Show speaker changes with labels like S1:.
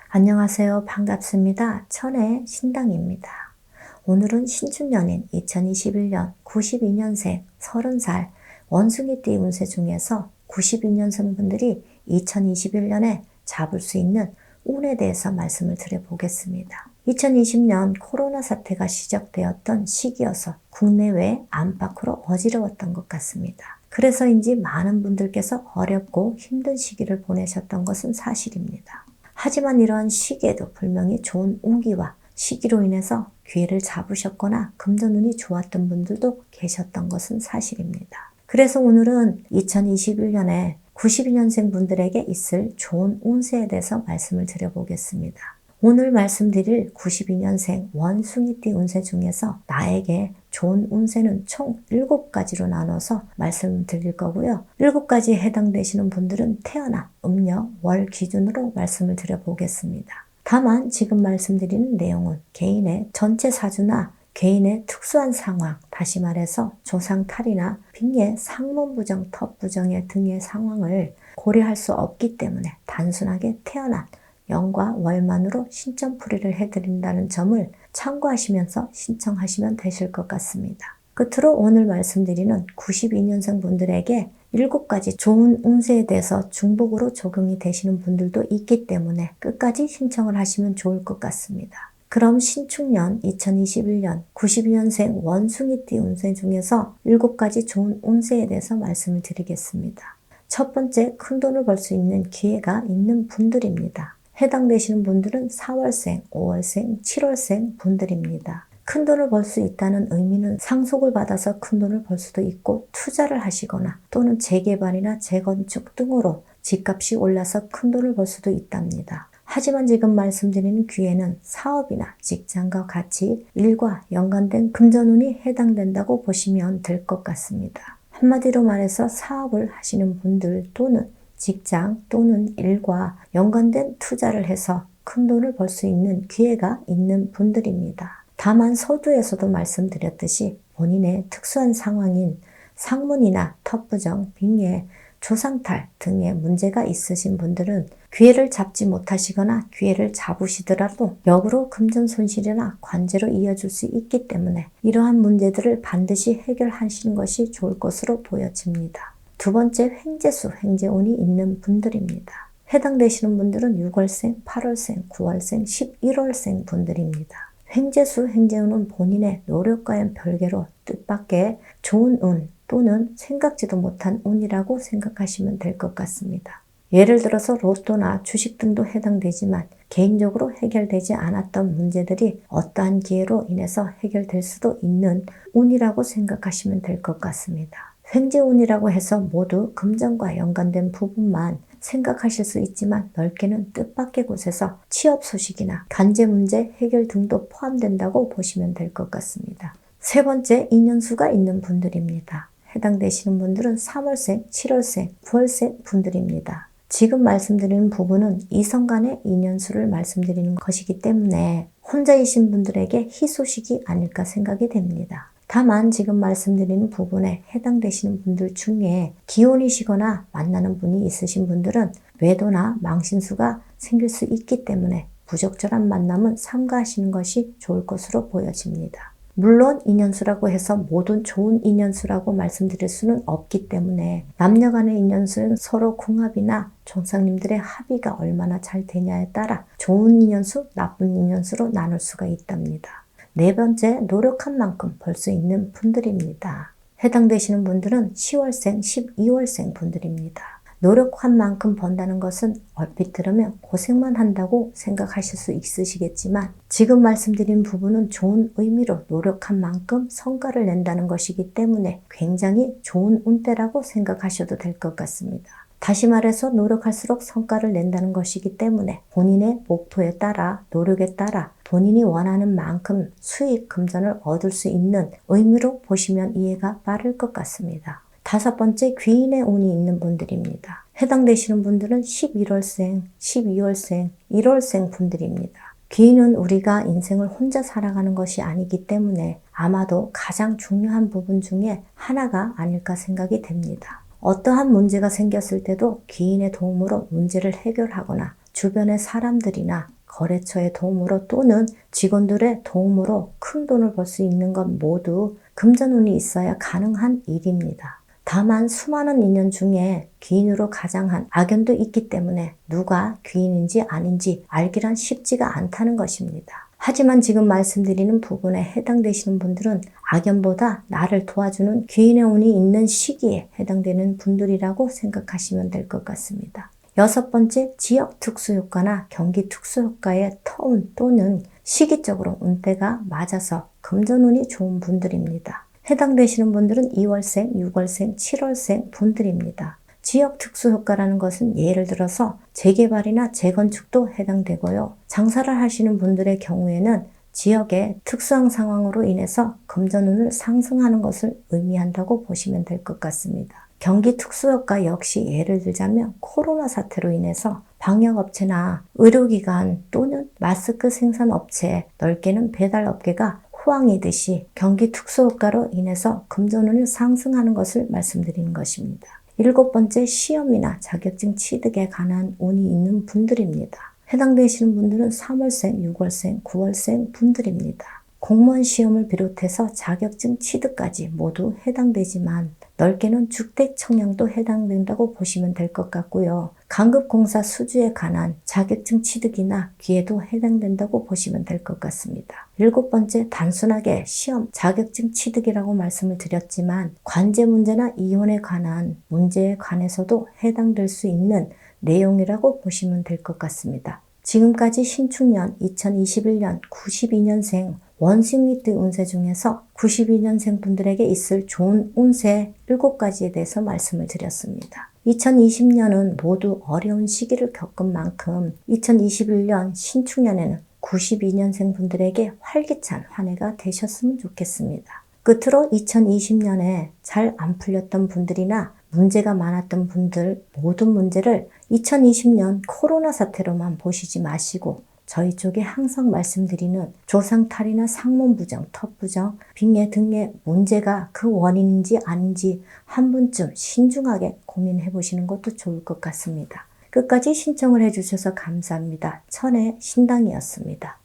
S1: 안녕하세요. 반갑습니다. 천의 신당입니다. 오늘은 신축년인 2021년 92년생 30살 원숭이띠 운세 중에서 92년생 분들이 2021년에 잡을 수 있는 운에 대해서 말씀을 드려보겠습니다. 2020년 코로나 사태가 시작되었던 시기여서 국내외 안팎으로 어지러웠던 것 같습니다. 그래서인지 많은 분들께서 어렵고 힘든 시기를 보내셨던 것은 사실입니다. 하지만 이러한 시기에도 분명히 좋은 운기와 시기로 인해서 기회를 잡으셨거나 금전운이 좋았던 분들도 계셨던 것은 사실입니다. 그래서 오늘은 2021년에 92년생 분들에게 있을 좋은 운세에 대해서 말씀을 드려보겠습니다. 오늘 말씀드릴 92년생 원숭이띠 운세 중에서 나에게 좋은 운세는 총 7가지로 나눠서 말씀드릴 거고요. 7가지에 해당되시는 분들은 태어난 음력, 월 기준으로 말씀을 드려보겠습니다. 다만 지금 말씀드리는 내용은 개인의 전체 사주나 개인의 특수한 상황, 다시 말해서 조상탈이나 빙의 상문부정, 텁부정의 등의 상황을 고려할 수 없기 때문에 단순하게 태어난 연과 월만으로 신점풀이를 해드린다는 점을 참고하시면서 신청하시면 되실 것 같습니다. 끝으로 오늘 말씀드리는 92년생 분들에게 7가지 좋은 운세에 대해서 중복으로 적용이 되시는 분들도 있기 때문에 끝까지 신청을 하시면 좋을 것 같습니다. 그럼 신축년 2021년 92년생 원숭이띠 운세 중에서 7가지 좋은 운세에 대해서 말씀을 드리겠습니다. 첫 번째, 큰돈을 벌 수 있는 기회가 있는 분들입니다. 해당되시는 분들은 4월생, 5월생, 7월생 분들입니다. 큰돈을 벌 수 있다는 의미는 상속을 받아서 큰돈을 벌 수도 있고 투자를 하시거나 또는 재개발이나 재건축 등으로 집값이 올라서 큰돈을 벌 수도 있답니다. 하지만 지금 말씀드리는 기회는 사업이나 직장과 같이 일과 연관된 금전운이 해당된다고 보시면 될 것 같습니다. 한마디로 말해서 사업을 하시는 분들 또는 직장 또는 일과 연관된 투자를 해서 큰 돈을 벌 수 있는 기회가 있는 분들입니다. 다만 서두에서도 말씀드렸듯이 본인의 특수한 상황인 상문이나 텁부정, 빙의, 조상탈 등의 문제가 있으신 분들은 기회를 잡지 못하시거나 기회를 잡으시더라도 역으로 금전 손실이나 관제로 이어질 수 있기 때문에 이러한 문제들을 반드시 해결하시는 것이 좋을 것으로 보여집니다. 두 번째, 횡재수, 횡재운이 있는 분들입니다. 해당되시는 분들은 6월생, 8월생, 9월생, 11월생 분들입니다. 횡재수, 횡재운은 본인의 노력과는 별개로 뜻밖의 좋은 운 또는 생각지도 못한 운이라고 생각하시면 될 것 같습니다. 예를 들어서 로또나 주식 등도 해당되지만 개인적으로 해결되지 않았던 문제들이 어떠한 기회로 인해서 해결될 수도 있는 운이라고 생각하시면 될 것 같습니다. 횡재운이라고 해서 모두 금전과 연관된 부분만 생각하실 수 있지만 넓게는 뜻밖의 곳에서 취업 소식이나 간제 문제 해결 등도 포함된다고 보시면 될 것 같습니다. 세 번째, 인연수가 있는 분들입니다. 해당되시는 분들은 3월생, 7월생, 9월생 분들입니다. 지금 말씀드리는 부분은 이성 간의 인연수를 말씀드리는 것이기 때문에 혼자이신 분들에게 희소식이 아닐까 생각이 됩니다. 다만 지금 말씀드리는 부분에 해당되시는 분들 중에 기혼이시거나 만나는 분이 있으신 분들은 외도나 망신수가 생길 수 있기 때문에 부적절한 만남은 삼가하시는 것이 좋을 것으로 보여집니다. 물론 인연수라고 해서 모든 좋은 인연수라고 말씀드릴 수는 없기 때문에 남녀 간의 인연수는 서로 궁합이나 종상님들의 합의가 얼마나 잘 되냐에 따라 좋은 인연수, 나쁜 인연수로 나눌 수가 있답니다. 네 번째, 노력한 만큼 벌 수 있는 분들입니다. 해당되시는 분들은 10월생, 12월생 분들입니다. 노력한 만큼 번다는 것은 얼핏 들으면 고생만 한다고 생각하실 수 있으시겠지만 지금 말씀드린 부분은 좋은 의미로 노력한 만큼 성과를 낸다는 것이기 때문에 굉장히 좋은 운대라고 생각하셔도 될 것 같습니다. 다시 말해서 노력할수록 성과를 낸다는 것이기 때문에 본인의 목표에 따라 노력에 따라 본인이 원하는 만큼 수익, 금전을 얻을 수 있는 의미로 보시면 이해가 빠를 것 같습니다. 다섯 번째, 귀인의 운이 있는 분들입니다. 해당되시는 분들은 11월생, 12월생, 1월생 분들입니다. 귀인은 우리가 인생을 혼자 살아가는 것이 아니기 때문에 아마도 가장 중요한 부분 중에 하나가 아닐까 생각이 됩니다. 어떠한 문제가 생겼을 때도 귀인의 도움으로 문제를 해결하거나 주변의 사람들이나 거래처의 도움으로 또는 직원들의 도움으로 큰 돈을 벌 수 있는 것 모두 금전운이 있어야 가능한 일입니다. 다만 수많은 인연 중에 귀인으로 가장한 악연도 있기 때문에 누가 귀인인지 아닌지 알기란 쉽지가 않다는 것입니다. 하지만 지금 말씀드리는 부분에 해당되시는 분들은 악연보다 나를 도와주는 귀인의 운이 있는 시기에 해당되는 분들이라고 생각하시면 될 것 같습니다. 여섯 번째, 지역 특수효과나 경기 특수효과의 터운 또는 시기적으로 운때가 맞아서 금전운이 좋은 분들입니다. 해당되시는 분들은 2월생, 6월생, 7월생 분들입니다. 지역 특수효과라는 것은 예를 들어서 재개발이나 재건축도 해당되고요. 장사를 하시는 분들의 경우에는 지역의 특수한 상황으로 인해서 금전운을 상승하는 것을 의미한다고 보시면 될 것 같습니다. 경기 특수효과 역시 예를 들자면 코로나 사태로 인해서 방역업체나 의료기관 또는 마스크 생산업체, 넓게는 배달업계가 호황이듯이 경기 특수효과로 인해서 금전운이 상승하는 것을 말씀드리는 것입니다. 일곱 번째, 시험이나 자격증 취득에 관한 운이 있는 분들입니다. 해당되시는 분들은 3월생, 6월생, 9월생 분들입니다. 공무원 시험을 비롯해서 자격증 취득까지 모두 해당되지만 넓게는 주택 청약도 해당된다고 보시면 될 것 같고요. 강급공사 수주에 관한 자격증 취득이나 기회도 해당된다고 보시면 될 것 같습니다. 일곱 번째, 단순하게 시험, 자격증 취득이라고 말씀을 드렸지만 관제 문제나 이혼에 관한 문제에 관해서도 해당될 수 있는 내용이라고 보시면 될 것 같습니다. 지금까지 신축년 2021년 92년생 원식리띠 운세 중에서 92년생 분들에게 있을 좋은 운세 7가지에 대해서 말씀을 드렸습니다. 2020년은 모두 어려운 시기를 겪은 만큼 2021년 신축년에는 92년생 분들에게 활기찬 한 해가 되셨으면 좋겠습니다. 끝으로 2020년에 잘 안 풀렸던 분들이나 문제가 많았던 분들 모든 문제를 2020년 코로나 사태로만 보시지 마시고 저희 쪽에 항상 말씀드리는 조상탈이나 상문부정, 턱부정, 빙의 등의 문제가 그 원인인지 아닌지 한 번쯤 신중하게 고민해 보시는 것도 좋을 것 같습니다. 끝까지 신청을 해주셔서 감사합니다. 천의 신당이었습니다.